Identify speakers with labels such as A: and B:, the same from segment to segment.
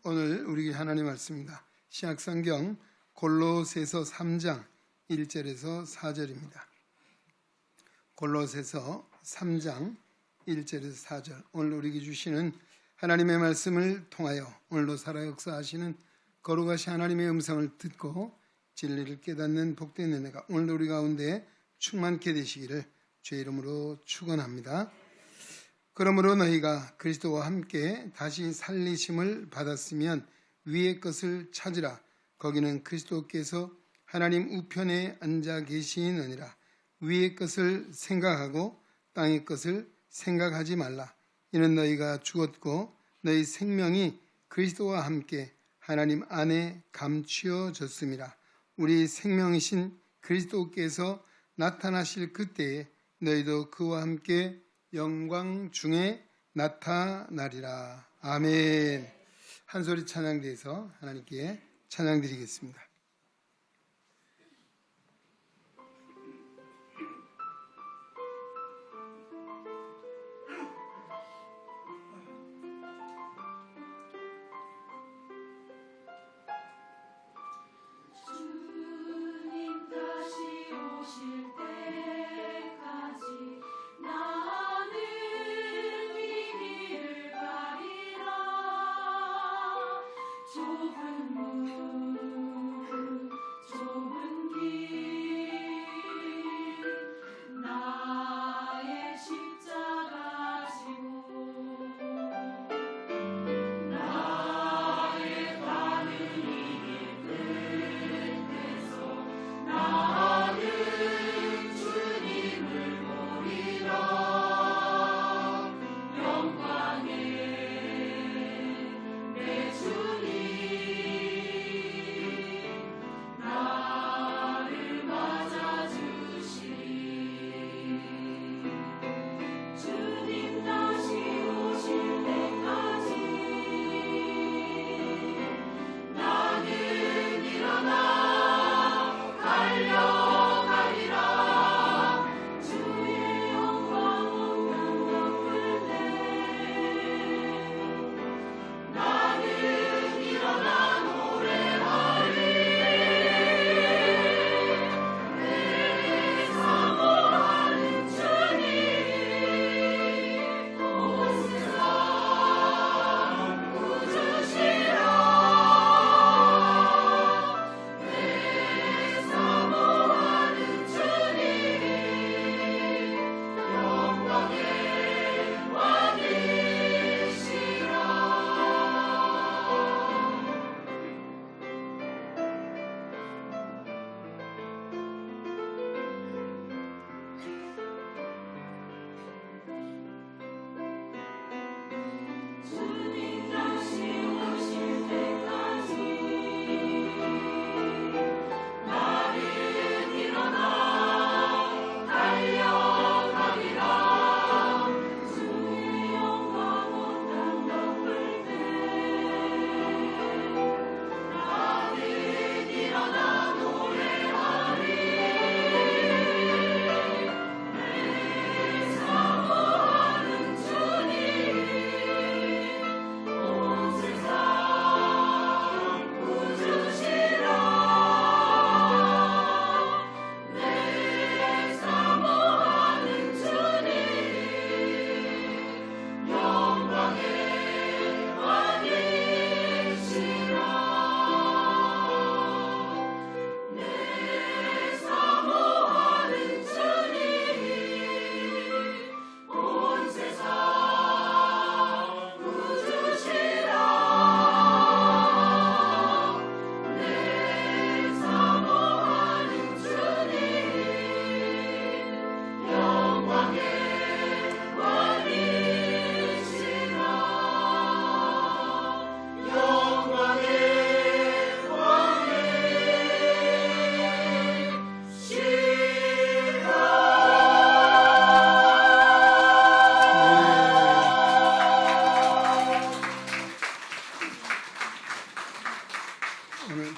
A: 오늘 우리 하나님 말씀입니다. 신약성경 골로새서 3장 1절에서 4절입니다. 골로새서 3장 1절에서 4절. 오늘 우리에게 주시는 하나님의 말씀을 통하여 오늘도 살아 역사하시는 거룩하신 하나님의 음성을 듣고 진리를 깨닫는 복된 은혜가 오늘도 우리 가운데 충만케 되시기를 주의 이름으로 축원합니다. 그러므로 너희가 그리스도와 함께 다시 살리심을 받았으면 위의 것을 찾으라. 거기는 그리스도께서 하나님 우편에 앉아 계시느니라. 위의 것을 생각하고 땅의 것을 생각하지 말라. 이는 너희가 죽었고 너희 생명이 그리스도와 함께 하나님 안에 감추어졌음이라. 우리 생명이신 그리스도께서 나타나실 그때에 너희도 그와 함께 영광 중에 나타나리라. 아멘. 한 소리 찬양대에서 하나님께 찬양드리겠습니다.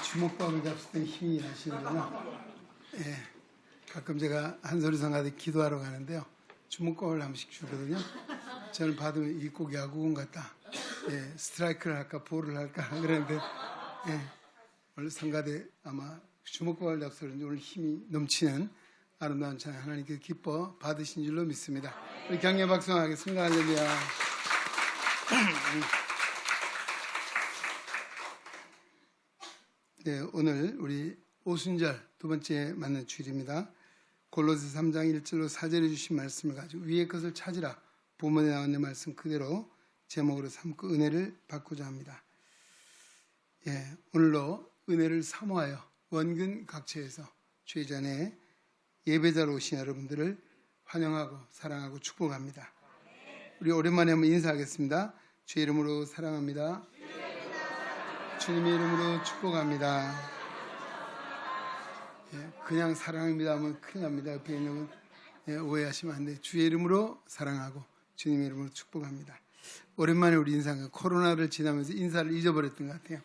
A: 주먹밥을 잡을 때 힘이 나시는구나. 예, 가끔 제가 한소리 성가대 기도하러 가는데요. 주먹밥을 한 번씩 주거든요. 저는 받으면 이 꼭 야구공 같다. 스트라이크를 할까 볼을 할까 그러는데 오늘 성가대 아마 주먹밥을 잡수는지 오늘 힘이 넘치는 아름다운 찬양 하나님께 기뻐 받으신 줄로 믿습니다. 우리 격려 박수하겠습니다. 할렐루야. 네, 오늘 우리 오순절 두 번째 맞는 주일입니다. 골로새 3장 1절로 4절에 주신 말씀을 가지고 위의 것을 찾으라 본문에 나오는 말씀 그대로 제목으로 삼고 은혜를 받고자 합니다. 오늘로 은혜를 사모하여 원근 각처에서 주의 전에 예배자로 오신 여러분들을 환영하고 사랑하고 축복합니다. 우리 오랜만에 한번 인사하겠습니다. 주의 이름으로 사랑합니다. 주님의 이름으로 축복합니다. 그냥 사랑합니다 하면 큰일 납니다. 옆에 있는 분 오해하시면 안 돼요. 주의 이름으로 사랑하고 주님의 이름으로 축복합니다. 오랜만에 우리 인사가 코로나를 지나면서 인사를 잊어버렸던 것 같아요.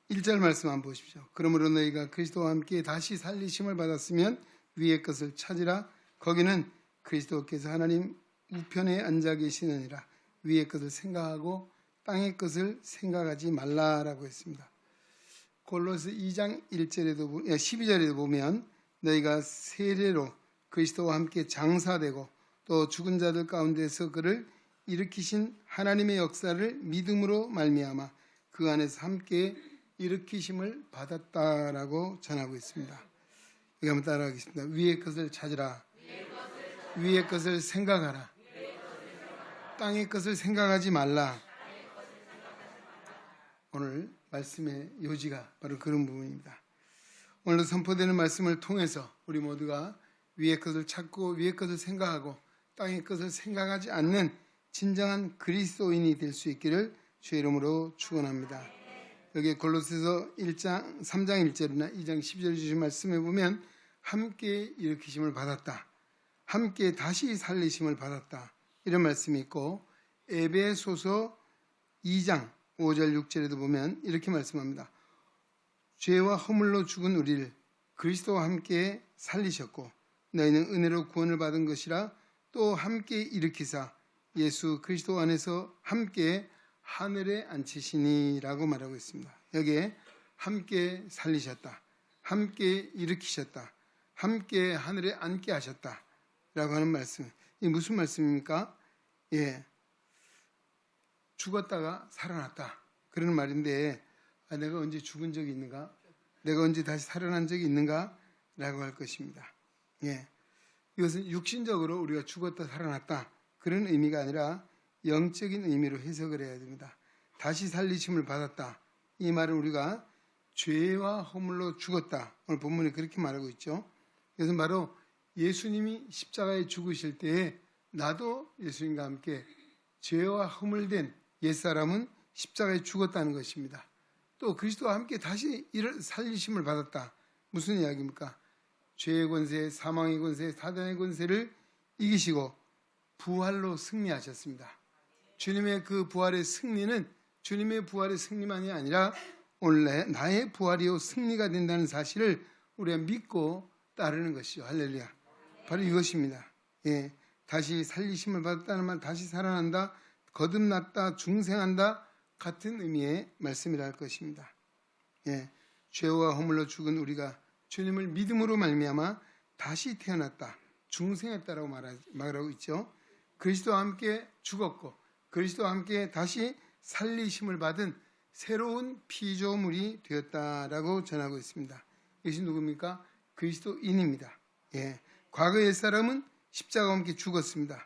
A: 1절 말씀 한번 보십시오. 그러므로 너희가 그리스도와 함께 다시 살리심을 받았으면 위의 것을 찾으라. 거기는 그리스도께서 하나님 우편에 앉아 계시느니라. 위의 것을 생각하고 땅의 것을 생각하지 말라라고 했습니다. 골로새 2장 12절에도 보면 너희가 세례로 그리스도와 함께 장사되고 또 죽은 자들 가운데서 그를 일으키신 하나님의 역사를 믿음으로 말미암아 그 안에서 함께 일으키심을 받았다라고 전하고 있습니다. 여기 한번 따라하겠습니다. 위의 것을 찾으라. 위의 것을 생각하라. 땅의 것을 생각하지 말라. 오늘 말씀의 요지가 바로 그런 부분입니다. 오늘도 선포되는 말씀을 통해서 우리 모두가 위의 것을 찾고 위의 것을 생각하고 땅의 것을 생각하지 않는 진정한 그리스도인이 될 수 있기를 주의 이름으로 축원합니다. 여기 골로새서 3장 1절이나 2장 10절 주신 말씀에 보면 함께 일으키심을 받았다. 함께 다시 살리심을 받았다. 이런 말씀이 있고 에베소서 2장 5절 6절에도 보면 이렇게 말씀합니다. 죄와 허물로 죽은 우리를 그리스도와 함께 살리셨고 너희는 은혜로 구원을 받은 것이라 또 함께 일으키사 예수 그리스도 안에서 함께 하늘에 앉히시니라고 말하고 있습니다. 여기에 함께 살리셨다. 함께 일으키셨다. 함께 하늘에 앉게 하셨다. 라고 하는 말씀. 이게 무슨 말씀입니까? 죽었다가 살아났다. 그런 말인데 내가 언제 죽은 적이 있는가? 내가 언제 다시 살아난 적이 있는가? 라고 할 것입니다. 이것은 육신적으로 우리가 죽었다 살아났다. 그런 의미가 아니라 영적인 의미로 해석을 해야 됩니다. 다시 살리심을 받았다. 이 말은 우리가 죄와 허물로 죽었다. 오늘 본문에 그렇게 말하고 있죠. 이것은 바로 예수님이 십자가에 죽으실 때에 나도 예수님과 함께 죄와 허물된 옛사람은 십자가에 죽었다는 것입니다. 또 그리스도와 함께 다시 살리심을 받았다. 무슨 이야기입니까? 죄의 권세, 사망의 권세, 사단의 권세를 이기시고 부활로 승리하셨습니다. 주님의 그 부활의 승리는 주님의 부활의 승리만이 아니라 오늘 나의 부활이요 승리가 된다는 사실을 우리가 믿고 따르는 것이죠. 할렐루야. 바로 이것입니다. 다시 살리심을 받았다는 말, 다시 살아난다, 거듭났다, 중생한다 같은 의미의 말씀이라 할 것입니다. 죄와 허물로 죽은 우리가 주님을 믿음으로 말미암아 다시 태어났다, 중생했다라고 말하고 있죠. 그리스도와 함께 죽었고 그리스도와 함께 다시 살리심을 받은 새로운 피조물이 되었다라고 전하고 있습니다. 이것이 누굽니까? 그리스도인입니다. 과거의 사람은 십자가와 함께 죽었습니다.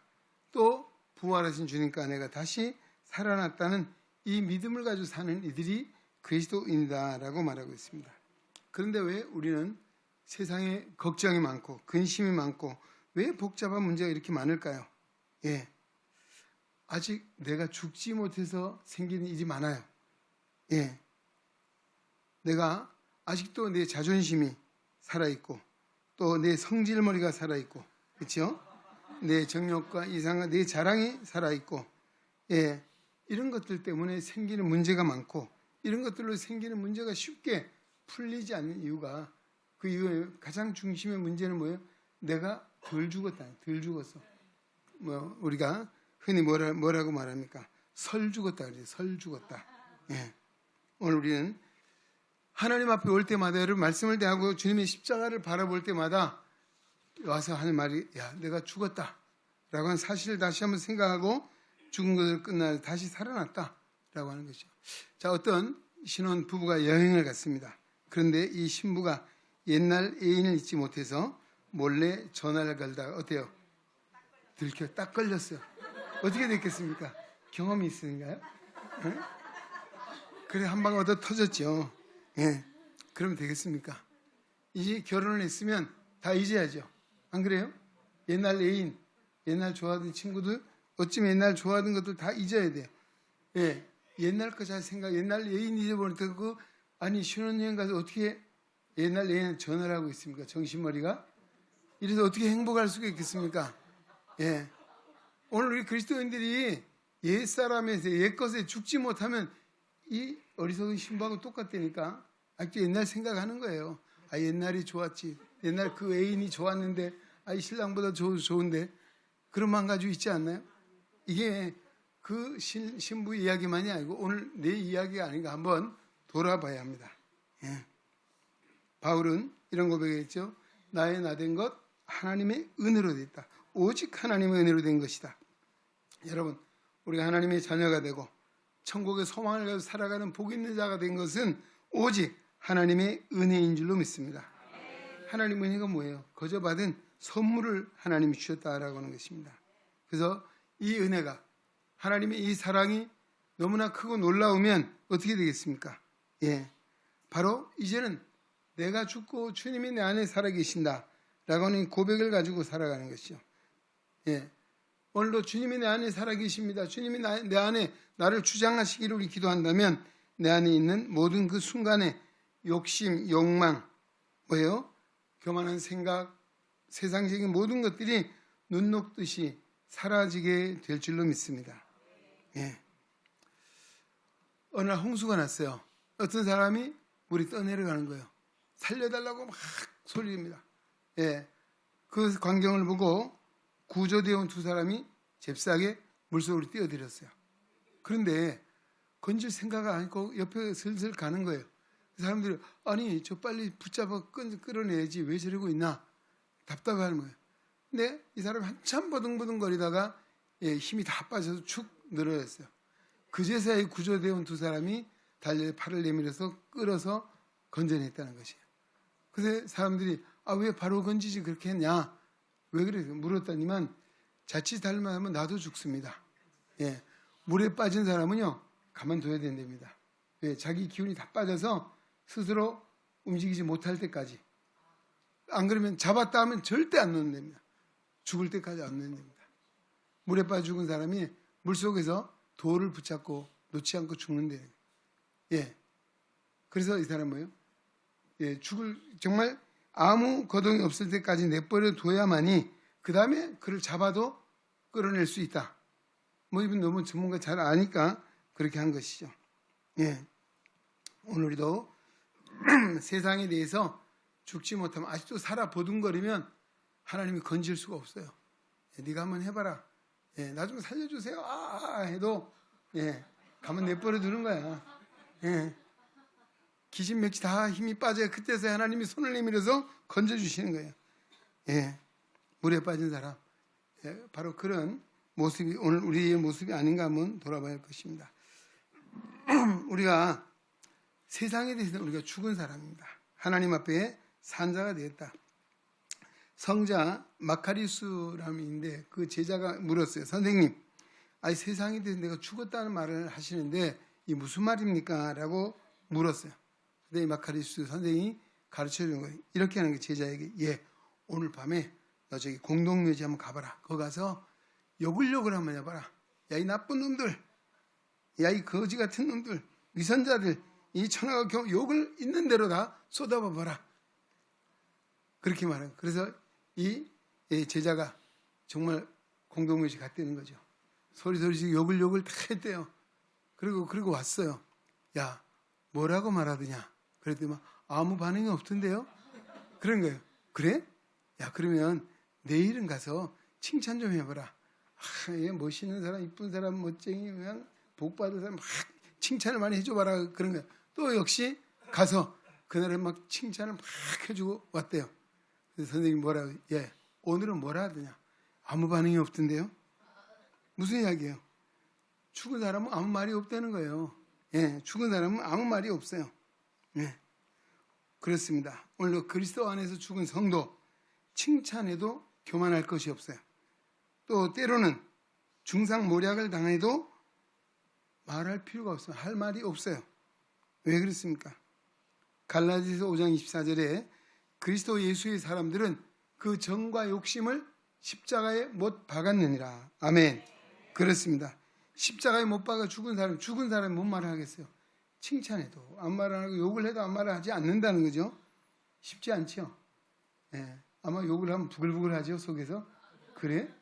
A: 또 부활하신 주님과 내가 다시 살아났다는 이 믿음을 가지고 사는 이들이 그리스도인이다라고 말하고 있습니다. 그런데 왜 우리는 세상에 걱정이 많고 근심이 많고 왜 복잡한 문제가 이렇게 많을까요? 아직 내가 죽지 못해서 생기는 일이 많아요. 내가 아직도 내 자존심이 살아있고 또 내 성질머리가 살아있고 그렇죠? 내 정욕과 이상과 내 자랑이 살아있고 이런 것들 때문에 생기는 문제가 많고 이런 것들로 생기는 문제가 쉽게 풀리지 않는 이유가 그 이유의 가장 중심의 문제는 뭐예요? 내가 덜 죽었다. 덜 죽었어. 우리가 흔히 뭐라고 말합니까? 설 죽었다 그래요. 설 죽었다. 예. 오늘 우리는 하나님 앞에 올 때마다 여러분 말씀을 대하고 주님의 십자가를 바라볼 때마다 와서 하는 말이 야 내가 죽었다 라고 하는 사실을 다시 한번 생각하고 죽은 것을 끝나 다시 살아났다 라고 하는 것이죠. 자, 어떤 신혼 부부가 여행을 갔습니다. 그런데 이 신부가 옛날 애인을 잊지 못해서 몰래 전화를 걸다가 어때요? 들켜 딱 걸렸어요. 어떻게 됐겠습니까? 경험이 있으니까요. 네? 그래 한 방 얻어 터졌죠. 예. 그러면 되겠습니까? 이제 결혼을 했으면 다 잊어야죠. 안 그래요? 옛날 애인, 옛날 좋아하던 친구들, 어쩌면 옛날 좋아하던 것들 다 잊어야 돼요. 예. 옛날 거 잘 생각, 옛날 애인 잊어버리니까 아니 신혼여행 가서 어떻게 옛날 애인 전화를 하고 있습니까? 정신머리가? 이래서 어떻게 행복할 수가 있겠습니까? 예. 오늘 우리 그리스도인들이 옛사람에서 옛것에 죽지 못하면 이 어리석은 신부하고 똑같다니까. 아직도 옛날 생각하는 거예요. 아 옛날이 좋았지. 옛날 그 애인이 좋았는데 이 신랑보다 좋은데 그런 마음 가지고 있지 않나요? 이게 그 신부 이야기만이 아니고 오늘 내 이야기가 아닌가 한번 돌아봐야 합니다. 예. 바울은 이런 고백했죠. 나의 나된 것 하나님의 은혜로 됐다. 오직 하나님의 은혜로 된 것이다. 여러분 우리가 하나님의 자녀가 되고 천국의 소망을 가지고 살아가는 복 있는 자가 된 것은 오직 하나님의 은혜인 줄로 믿습니다. 하나님의 은혜가 뭐예요? 거저 받은 선물을 하나님이 주셨다라고 하는 것입니다. 그래서 이 은혜가 하나님의 이 사랑이 너무나 크고 놀라우면 어떻게 되겠습니까? 예, 바로 이제는 내가 죽고 주님이 내 안에 살아계신다 라고 하는 고백을 가지고 살아가는 것이죠. 예, 오늘도 주님이 내 안에 살아계십니다. 주님이 내 안에 나를 주장하시기를 우리 기도한다면 내 안에 있는 모든 그 순간의 욕심, 욕망, 뭐예요? 교만한 생각, 세상적인 모든 것들이 눈 녹듯이 사라지게 될 줄로 믿습니다. 예. 어느 날 홍수가 났어요. 어떤 사람이 물이 떠내려가는 거예요. 살려달라고 막 소리입니다. 예. 그 광경을 보고 구조되어 온 두 사람이 잽싸게 물속으로 뛰어들었어요. 그런데 건질 생각을 안 했고 옆에 슬슬 가는 거예요. 그 사람들이 아니 저 빨리 붙잡아 끌어내야지 왜 저러고 있나 답답해하는 거예요. 근데 이 사람이 한참 버둥버둥거리다가 힘이 다 빠져서 축 늘어졌어요. 그제서야 구조되어 온 두 사람이 달려 팔을 내밀어서 끌어서 건져냈다는 것이에요. 그래서 사람들이 왜 바로 건지지 그렇게 했냐 왜 그래 물었더니만 자칫 잘못하면 나도 죽습니다. 예, 물에 빠진 사람은요 가만둬야 된답니다. 왜? 자기 기운이 다 빠져서 스스로 움직이지 못할 때까지. 안 그러면 잡았다 하면 절대 안 놓는답니다. 죽을 때까지 안 놓는답니다. 물에 빠져 죽은 사람이 물속에서 돌을 붙잡고 놓지 않고 죽는데. 예. 그래서 이 사람은 뭐예요? 예, 정말 아무 거동이 없을 때까지 내버려 둬야만이 그 다음에 그를 잡아도 끌어낼 수 있다. 뭐 이분 너무 전문가 잘 아니까 그렇게 한 것이죠. 예. 오늘 우리도 세상에 대해서 죽지 못하면 아직도 살아 보둥거리면 하나님이 건질 수가 없어요. 예, 네가 한번 해봐라. 예, 나 좀 살려주세요. 해도 가만 내버려 두는 거야. 예. 기진맥지 다 힘이 빠져야 그때서야 하나님이 손을 내밀어서 건져주시는 거예요. 예. 물에 빠진 사람. 예, 바로 그런 모습이 오늘 우리의 모습이 아닌가 한번 돌아봐야 할 것입니다. 우리가 세상에 대해서는 우리가 죽은 사람입니다. 하나님 앞에 산자가 되었다. 성자 마카리우스라는 있는데 그 제자가 물었어요. 선생님, 세상에 대해서 내가 죽었다는 말을 하시는데 이 무슨 말입니까? 라고 물었어요. 근데 마카리우스 선생이 가르쳐 주는 거예요. 이렇게 하는 게 제자에게 오늘 밤에 너 저기 공동묘지 한번 가봐라. 거기 가서 욕을 한번 해봐라. 야, 이 나쁜 놈들, 야, 이 거지 같은 놈들, 위선자들, 이 천하가 욕을 있는 대로 다 쏟아봐봐라. 그렇게 말해요. 그래서 이 제자가 정말 공동묘지 갔다는 거죠. 소리소리 욕을 다 했대요. 그리고 왔어요. 야, 뭐라고 말하더냐? 그랬더니 아무 반응이 없던데요? 그런 거예요. 그래? 야, 그러면 내일은 가서 칭찬 좀 해봐라. 얘 멋있는 사람, 이쁜 사람, 멋쟁이, 그냥 복 받을 사람 막 칭찬을 많이 해줘봐라 그런 거예요. 또 역시 가서 그날에 막 칭찬을 막 해주고 왔대요. 그래서 선생님이 뭐라고, 오늘은 뭐라 하더냐. 아무 반응이 없던데요. 무슨 이야기예요? 죽은 사람은 아무 말이 없다는 거예요. 죽은 사람은 아무 말이 없어요. 그렇습니다. 오늘도 그리스도 안에서 죽은 성도 칭찬해도 교만할 것이 없어요. 또 때로는 중상모략을 당해도 말할 필요가 없어요. 할 말이 없어요. 왜 그렇습니까? 갈라디아서 5장 24절에 그리스도 예수의 사람들은 그 정과 욕심을 십자가에 못 박았느니라. 아멘. 그렇습니다. 십자가에 못 박아 죽은 사람이 뭔 말을 하겠어요? 칭찬해도 아무 말 안 하고 욕을 해도 아무 말을 하지 않는다는 거죠. 쉽지 않죠. 아마 욕을 하면 부글부글 하죠, 속에서. 그래?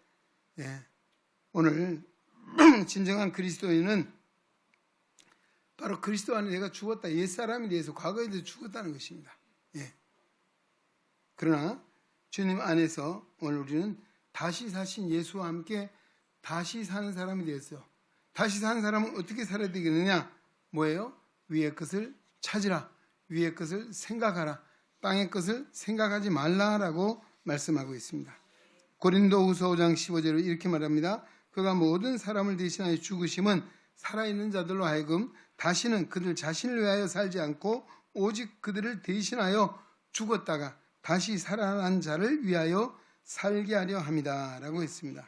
A: 오늘 진정한 그리스도인은 바로 그리스도 안에 내가 죽었다. 옛사람에 대해서 과거에 대해서 죽었다는 것입니다. 그러나 주님 안에서 오늘 우리는 다시 사신 예수와 함께 다시 사는 사람이 되었어요. 다시 사는 사람은 어떻게 살아야 되겠느냐? 뭐예요? 위의 것을 찾으라. 위의 것을 생각하라. 땅의 것을 생각하지 말라라고 말씀하고 있습니다. 고린도후서 5장 15절로 이렇게 말합니다. 그가 모든 사람을 대신하여 죽으심은 살아있는 자들로 하여금 다시는 그들 자신을 위하여 살지 않고 오직 그들을 대신하여 죽었다가 다시 살아난 자를 위하여 살게 하려 함이다 라고 했습니다.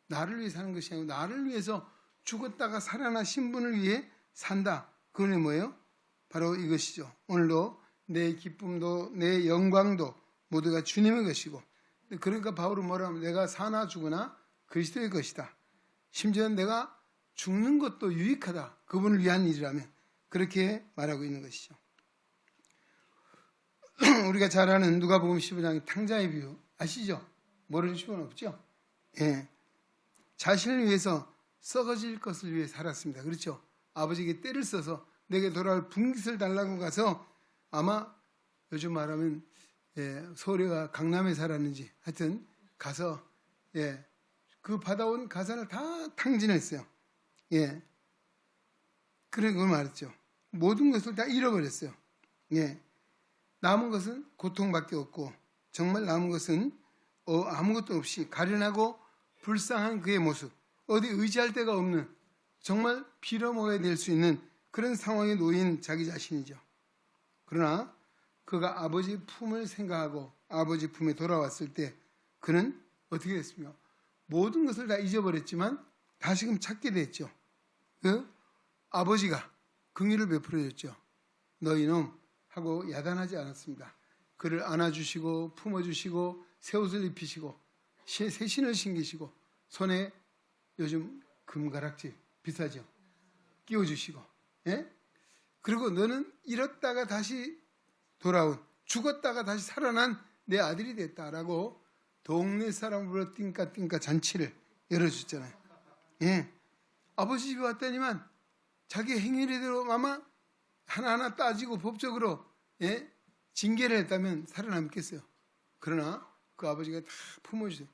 A: 나를 위해 사는 것이 아니고 나를 위해서 죽었다가 살아나신 분을 위해 산다. 그건 뭐예요? 바로 이것이죠. 오늘도 내 기쁨도 내 영광도 모두가 주님의 것이고, 그러니까 바울은 뭐라 하면 내가 사나 죽으나 그리스도의 것이다. 심지어 내가 죽는 것도 유익하다. 그분을 위한 일이라면 그렇게 말하고 있는 것이죠. 우리가 잘 아는 누가복음 15장의 탕자의 비유 아시죠? 모르는 수는 없죠? 자신을 위해서 썩어질 것을 위해 살았습니다. 그렇죠? 아버지에게 때를 써서 내게 돌아올 분깃을 달라고 가서 아마 요즘 말하면 서울에가 강남에 살았는지 하여튼 가서 그 받아온 가산을 다 탕진했어요. 그런 걸 말했죠. 모든 것을 다 잃어버렸어요. 남은 것은 고통밖에 없고 정말 남은 것은 아무것도 없이 가련하고 불쌍한 그의 모습, 어디 의지할 데가 없는 정말 빌어먹어야 될 수 있는 그런 상황에 놓인 자기 자신이죠. 그러나 그가 아버지 품을 생각하고 아버지 품에 돌아왔을 때 그는 어떻게 됐습니까? 모든 것을 다 잊어버렸지만 다시금 찾게 됐죠. 그 아버지가 긍휼을 베풀어줬죠. 너 이놈 하고 야단하지 않았습니다. 그를 안아주시고 품어주시고 새 옷을 입히시고 새 신을 신기시고 손에 요즘 금가락지 비싸죠. 끼워주시고 그리고 너는 잃었다가 다시 돌아온 죽었다가 다시 살아난 내 아들이 됐다라고 동네 사람으로 띵까띵까 잔치를 열어줬잖아요. 아버지 집에 왔다니만 자기 행위대로 아마 하나하나 따지고 법적으로 징계를 했다면 살아남겠어요. 그러나 그 아버지가 다 품어주세요.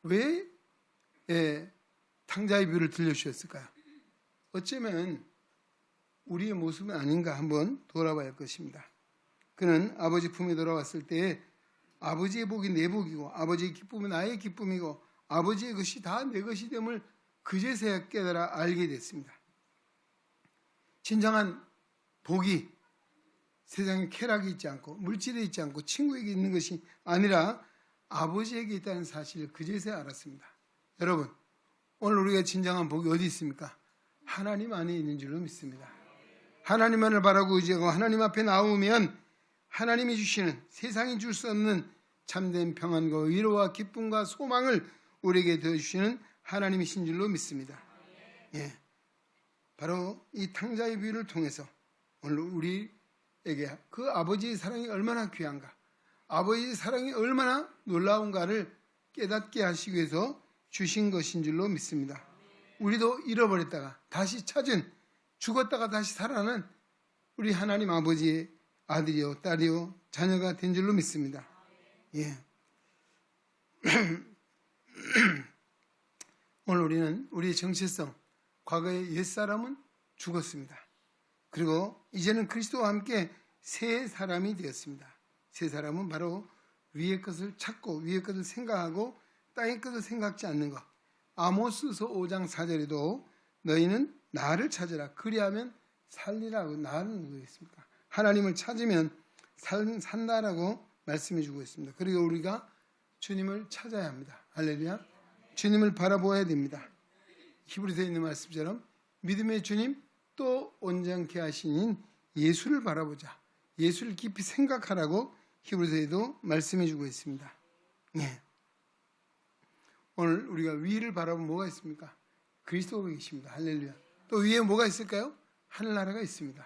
A: 왜 탕자의 비유를 들려주셨을까요? 어쩌면 우리의 모습은 아닌가 한번 돌아봐야 할 것입니다. 그는 아버지 품에 돌아왔을 때 아버지의 복이 내 복이고 아버지의 기쁨은 나의 기쁨이고 아버지의 것이 다 내 것이 됨을 그제서야 깨달아 알게 됐습니다. 진정한 복이 세상에 쾌락이 있지 않고 물질에 있지 않고 친구에게 있는 것이 아니라 아버지에게 있다는 사실을 그제서야 알았습니다. 여러분, 오늘 우리가 진정한 복이 어디 있습니까? 하나님 안에 있는 줄로 믿습니다. 하나님만을 바라고 의지하고 하나님 앞에 나오면 하나님이 주시는 세상이 줄 수 없는 참된 평안과 위로와 기쁨과 소망을 우리에게 더주시는 하나님이신 줄로 믿습니다. 바로 이 탕자의 비유를 통해서 오늘 우리에게 그 아버지의 사랑이 얼마나 귀한가, 아버지의 사랑이 얼마나 놀라운가를 깨닫게 하시기 위해서 주신 것인 줄로 믿습니다. 우리도 잃어버렸다가 다시 찾은, 죽었다가 다시 살아난 우리 하나님 아버지의 아들이요 딸이요 자녀가 된 줄로 믿습니다. 오늘 우리는 우리의 정체성, 과거의 옛사람은 죽었습니다. 그리고 이제는 그리스도와 함께 새 사람이 되었습니다. 새 사람은 바로 위의 것을 찾고 위의 것을 생각하고 땅의 것을 생각지 않는 것. 아모스서 5장 4절에도 너희는 나를 찾으라 그리하면 살리라고. 나는 누구겠습니까? 하나님을 찾으면 산다라고 말씀해 주고 있습니다. 그리고 우리가 주님을 찾아야 합니다. 할렐루야. 주님을 바라보아야 됩니다. 히브리서에 있는 말씀처럼 믿음의 주님 또 온전케 하시는 예수를 바라보자. 예수를 깊이 생각하라고 히브리서에도 말씀해 주고 있습니다. 예. 오늘 우리가 위를 바라보면 뭐가 있습니까? 그리스도가 계십니다. 할렐루야. 또 위에 뭐가 있을까요? 하늘나라가 있습니다.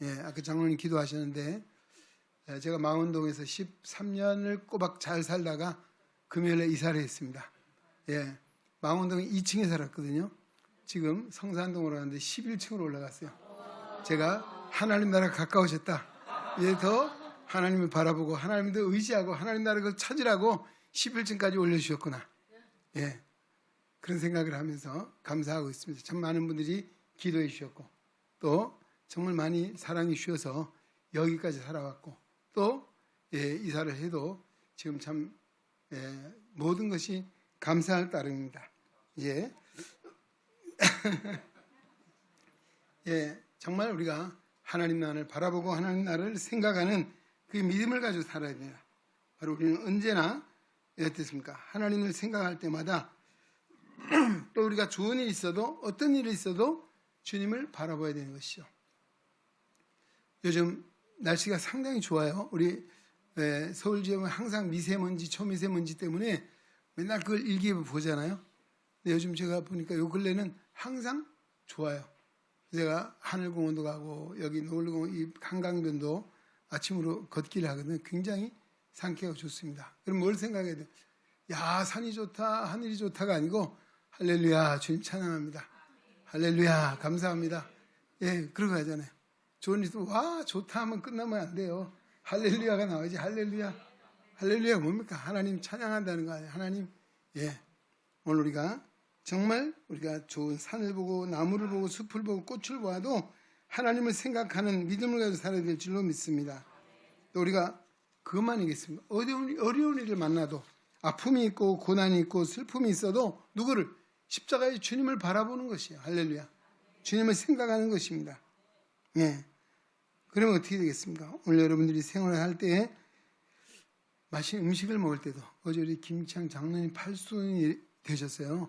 A: 예, 아까 장로님 기도하셨는데 제가 망원동에서 13년을 꼬박 잘 살다가 금요일에 이사를 했습니다. 예, 망원동에 2층에 살았거든요. 지금 성산동으로 갔는데 11층으로 올라갔어요. 제가 하나님 나라가 가까워졌다. 이제 더 하나님을 바라보고 하나님을 더 의지하고 하나님 나라를 찾으라고 11층까지 올려주셨구나. 예, 그런 생각을 하면서 감사하고 있습니다. 참 많은 분들이 기도해 주셨고 또 정말 많이 사랑해 주셔서 여기까지 살아왔고 또 이사를 해도 지금 참 모든 것이 감사할 따름입니다. 예. 예, 정말 우리가 하나님 나라를 바라보고 하나님 나라를 생각하는 그 믿음을 가지고 살아야 됩니다. 바로 우리는 언제나 어떻습니까? 하나님을 생각할 때마다 또 우리가 좋은 일이 있어도 어떤 일이 있어도 주님을 바라봐야 되는 것이죠. 요즘 날씨가 상당히 좋아요. 우리 서울 지역은 항상 미세먼지, 초미세먼지 때문에 맨날 그걸 일기예보 보잖아요. 근데 요즘 제가 보니까 요 근래는 항상 좋아요. 제가 하늘공원도 가고 여기 노을공원, 이 한강변도 아침으로 걷기를 하거든요. 굉장히 상쾌하고 좋습니다. 그럼 뭘 생각해야 돼요? 야, 산이 좋다, 하늘이 좋다가 아니고 할렐루야, 주님 찬양합니다. 할렐루야, 감사합니다. 예, 그러고 하잖아요. 좋은 일도 와, 좋다 하면 끝나면 안 돼요. 할렐루야가 나와야지. 할렐루야. 할렐루야 뭡니까? 하나님 찬양한다는 거 아니에요. 하나님, 예. 오늘 우리가 정말 우리가 좋은 산을 보고 나무를 보고 숲을 보고 꽃을 보아도 하나님을 생각하는 믿음을 가지고 살아야 될 줄로 믿습니다. 또 우리가 그것만이겠습니다. 어려운 일을 만나도 아픔이 있고 고난이 있고 슬픔이 있어도 누구를? 십자가의 주님을 바라보는 것이에요. 할렐루야. 주님을 생각하는 것입니다. 예. 그러면 어떻게 되겠습니까? 오늘 여러분들이 생활을 할 때 맛있는 음식을 먹을 때도 어제 우리 김창 장로님 8순이 되셨어요.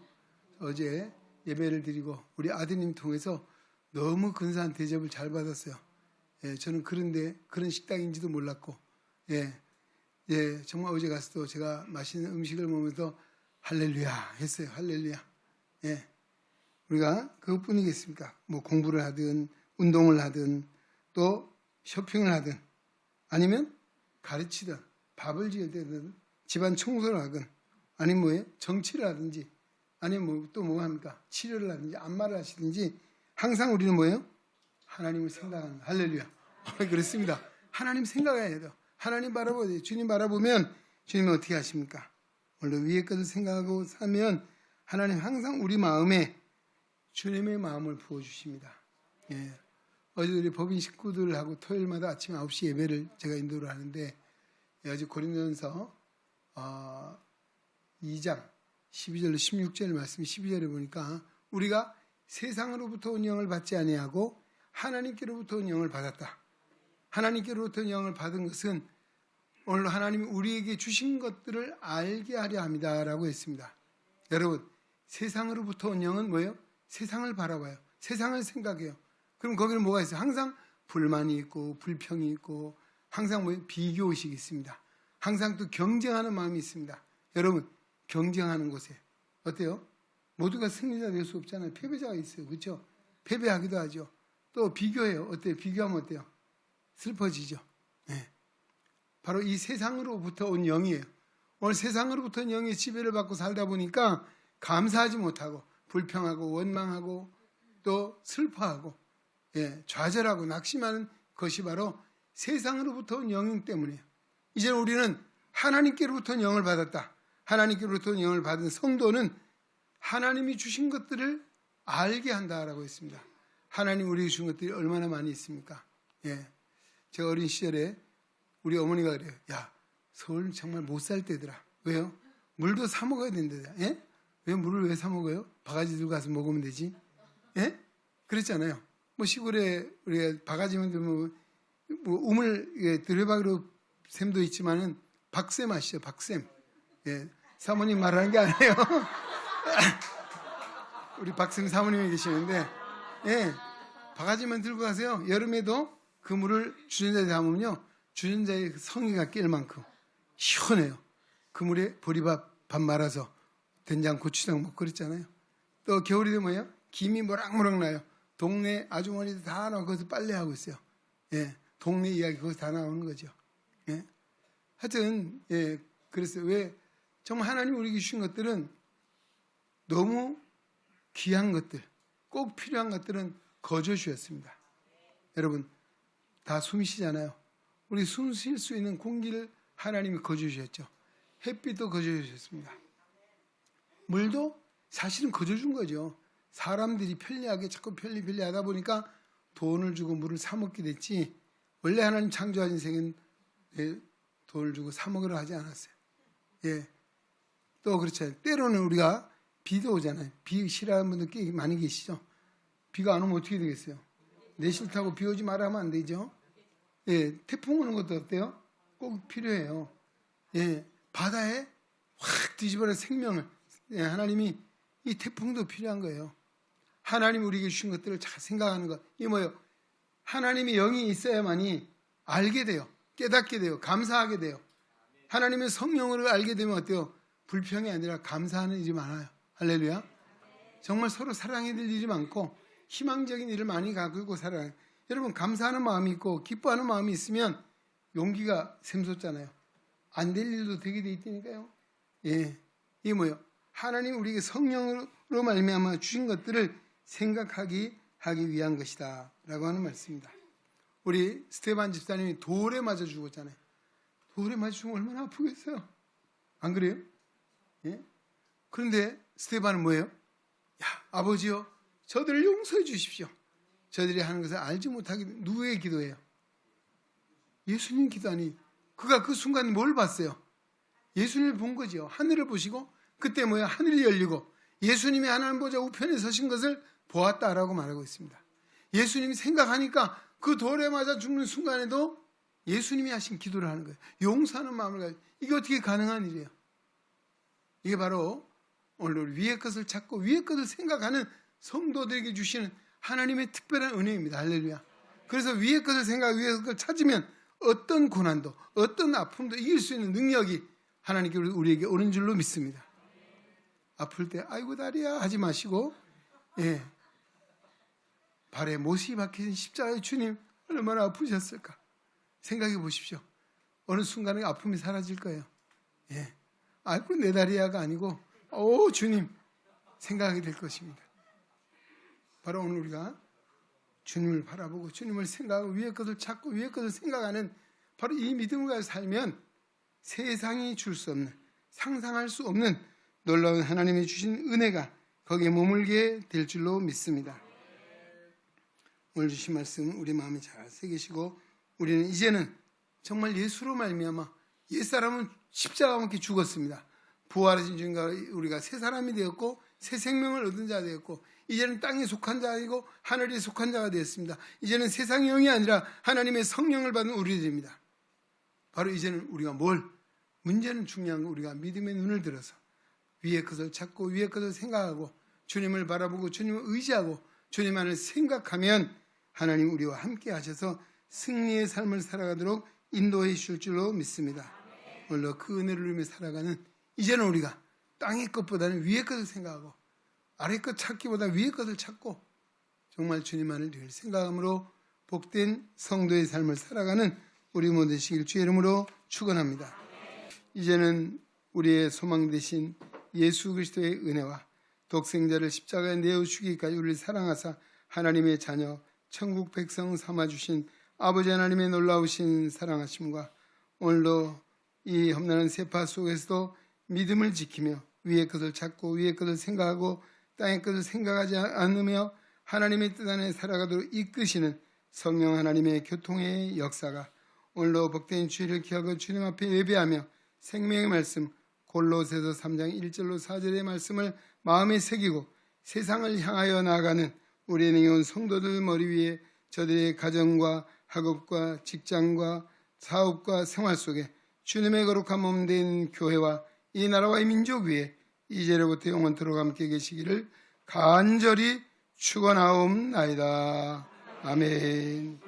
A: 어제 예배를 드리고 우리 아드님 통해서 너무 근사한 대접을 잘 받았어요. 예, 저는 그런 식당인지도 몰랐고 예, 정말 어제 가서도 제가 맛있는 음식을 먹으면서 할렐루야 했어요. 할렐루야. 예, 우리가 그것뿐이겠습니까? 뭐 공부를 하든 운동을 하든 또 쇼핑을 하든 아니면 가르치든 밥을 지어대든 집안 청소를 하든 아니면 뭐예요? 정치를 하든지 아니면 또 뭐 합니까? 치료를 하든지 안마를 하시든지 항상 우리는 뭐예요? 하나님을 생각하는 할렐루야. 그렇습니다. 하나님 생각해야 돼요. 하나님 바라봐야 돼요. 주님 바라보면 주님은 어떻게 하십니까? 원래 위의 것을 생각하고 살면 하나님 항상 우리 마음에 주님의 마음을 부어주십니다. 예. 어제 우리 법인 식구들하고 토요일마다 아침 9시 예배를 제가 인도를 하는데 어제 고린도전서 2장 12절로 16절 말씀 12절에 보니까 우리가 세상으로부터 온 영을 받지 아니하고 하나님께로부터 온 영을 받았다. 하나님께로부터 온 영을 받은 것은 오늘 하나님이 우리에게 주신 것들을 알게 하려 합니다라고 했습니다. 여러분 세상으로부터 온 영은 뭐예요? 세상을 바라봐요. 세상을 생각해요. 그럼 거기는 뭐가 있어요? 항상 불만이 있고 불평이 있고 항상 뭐예요? 비교의식이 있습니다. 항상 또 경쟁하는 마음이 있습니다. 여러분 경쟁하는 곳에 어때요? 모두가 승리자 될 수 없잖아요. 패배자가 있어요. 그렇죠? 패배하기도 하죠. 또 비교해요. 어때요? 비교하면 어때요? 슬퍼지죠. 네. 바로 이 세상으로부터 온 영이에요. 오늘 세상으로부터 온 영의 지배를 받고 살다 보니까 감사하지 못하고 불평하고 원망하고 또 슬퍼하고 좌절하고 낙심하는 것이 바로 세상으로부터 온 영이기 때문이에요. 이제 우리는 하나님께로부터 온 영을 받았다. 하나님께로부터 온 영을 받은 성도는 하나님이 주신 것들을 알게 한다라고 했습니다. 하나님 우리에게 주신 것들이 얼마나 많이 있습니까? 예. 제가 어린 시절에 우리 어머니가 그래요. 야, 서울 정말 못 살 때더라. 왜요? 물도 사 먹어야 된다. 예? 왜 물을 왜 사 먹어요? 바가지 들고 가서 먹으면 되지. 예? 그랬잖아요. 뭐 시골에 우리가 바가지만 들면 뭐 우물 들여박으로 샘도 있지만은 박샘 아시죠? 박샘. 예. 사모님 말하는 게 아니에요. 우리 박샘 사모님이 계시는데, 예. 바가지만 들고 가세요. 여름에도 그 물을 주전자에 담으면요. 주전자의 성의가 낄 만큼 시원해요. 그 물에 보리밥 밥 말아서 된장 고추장 먹고 그랬잖아요. 또 겨울이 되면 뭐예요? 김이 모락모락 나요. 동네 아주머니들 다 나와 거기서 빨래하고 있어요. 예. 동네 이야기 거기서 다 나오는 거죠. 예. 하여튼, 예. 그랬어요. 왜? 정말 하나님 우리에게 주신 것들은 너무 귀한 것들, 꼭 필요한 것들은 거저 주셨습니다. 여러분, 다 숨 쉬잖아요. 우리 숨 쉴 수 있는 공기를 하나님이 거저 주셨죠. 햇빛도 거저 주셨습니다. 물도 사실은 거저 준 거죠. 사람들이 편리하게 자꾸 편리하다 보니까 돈을 주고 물을 사 먹게 됐지, 원래 하나님 창조하신 세계는 돈을 주고 사 먹으라 하지 않았어요. 예. 또 그렇죠. 때로는 우리가 비도 오잖아요. 비 싫어하는 분들 꽤 많이 계시죠. 비가 안 오면 어떻게 되겠어요? 내 싫다고 비 오지 마라 하면 안 되죠. 예. 태풍 오는 것도 어때요? 꼭 필요해요. 예. 바다에 확 뒤집어라 생명을, 예. 하나님이 이 태풍도 필요한 거예요. 하나님 우리에게 주신 것들을 잘 생각하는 것. 이게 뭐예요? 하나님의 영이 있어야만이 알게 돼요. 깨닫게 돼요. 감사하게 돼요. 하나님의 성령을 알게 되면 어때요? 불평이 아니라 감사하는 일이 많아요. 할렐루야. 정말 서로 사랑해야 될 일이 많고 희망적인 일을 많이 가지고 살아요. 여러분, 감사하는 마음이 있고 기뻐하는 마음이 있으면 용기가 샘솟잖아요. 안 될 일도 되게 돼 있다니까요. 예, 이게 뭐예요? 하나님 우리에게 성령으로 말미암아 주신 것들을 생각하기 위한 것이다 라고 하는 말씀입니다. 우리 스테반 집사님이 돌에 맞아 죽었잖아요. 돌에 맞아 죽으면 얼마나 아프겠어요? 안 그래요? 예? 그런데 스테반은 뭐예요? 야, 아버지요, 저들을 용서해 주십시오. 저들이 하는 것을 알지 못하게. 누구의 기도예요? 예수님 기도 아니. 그가 그 순간 뭘 봤어요? 예수님을 본 거죠. 하늘을 보시고, 그때 뭐예요? 하늘이 열리고 예수님이 하나님 보좌 우편에 서신 것을 보았다라고 말하고 있습니다. 예수님이 생각하니까 그 돌에 맞아 죽는 순간에도 예수님이 하신 기도를 하는 거예요. 용서하는 마음을 가지고. 이게 어떻게 가능한 일이에요? 이게 바로 오늘 위의 것을 찾고 위의 것을 생각하는 성도들에게 주시는 하나님의 특별한 은혜입니다. 할렐루야. 그래서 위의 것을 생각하고 위의 것을 찾으면 어떤 고난도, 어떤 아픔도 이길 수 있는 능력이 하나님께 우리에게 오는 줄로 믿습니다. 아플 때 아이고 다리야 하지 마시고, 예, 발에 못이 박힌 십자가의 주님 얼마나 아프셨을까 생각해 보십시오. 어느 순간에 아픔이 사라질 거예요. 예, 아이고 내 다리야가 아니고 오 주님 생각하게 될 것입니다. 바로 오늘 우리가 주님을 바라보고 주님을 생각하고 위의 것을 찾고 위의 것을 생각하는 바로 이 믿음을 가지고 살면 세상이 줄 수 없는, 상상할 수 없는 놀라운 하나님이 주신 은혜가 거기에 머물게 될 줄로 믿습니다. 오늘 주신 말씀 우리 마음에 잘 새기시고, 우리는 이제는 정말 예수로 말미암아 옛사람은 십자가와 함께 죽었습니다. 부활하신 주님과 우리가 새 사람이 되었고 새 생명을 얻은 자가 되었고, 이제는 땅에 속한 자가 아니고 하늘에 속한 자가 되었습니다. 이제는 세상의 영이 아니라 하나님의 성령을 받은 우리들입니다. 바로 이제는 우리가 문제는 중요한 거, 우리가 믿음의 눈을 들어서 위의 것을 찾고 위의 것을 생각하고 주님을 바라보고 주님을 의지하고 주님만을 생각하면 하나님 우리와 함께 하셔서 승리의 삶을 살아가도록 인도해 주실 줄로 믿습니다. 오늘도 그 은혜를 누리며 살아가는, 이제는 우리가 땅의 것보다는 위의 것을 생각하고 아래 것 찾기보다 위의 것을 찾고 정말 주님만을 늘 생각함으로 복된 성도의 삶을 살아가는 우리 모두 되시길 주의 이름으로 축원합니다. 이제는 우리의 소망 되신 예수 그리스도의 은혜와 독생자를 십자가에 내어 주기까지 우리를 사랑하사 하나님의 자녀 천국 백성 삼아주신 아버지 하나님의 놀라우신 사랑하심과 오늘도 이 험난한 세파 속에서도 믿음을 지키며 위의 것을 찾고 위의 것을 생각하고 땅의 것을 생각하지 않으며 하나님의 뜻 안에 살아가도록 이끄시는 성령 하나님의 교통의 역사가 오늘도 복된 주일을 기하고 주님 앞에 예배하며 생명의 말씀 골로새서 3장 1절로 4절의 말씀을 마음에 새기고 세상을 향하여 나아가는 우리의 능온 성도들 머리 위에 저들의 가정과 학업과 직장과 사업과 생활 속에 주님의 거룩한 몸된 교회와 이 나라와 이 민족 위에 이제로부터 영원토록 함께 계시기를 간절히 축원하옵나이다. 아멘.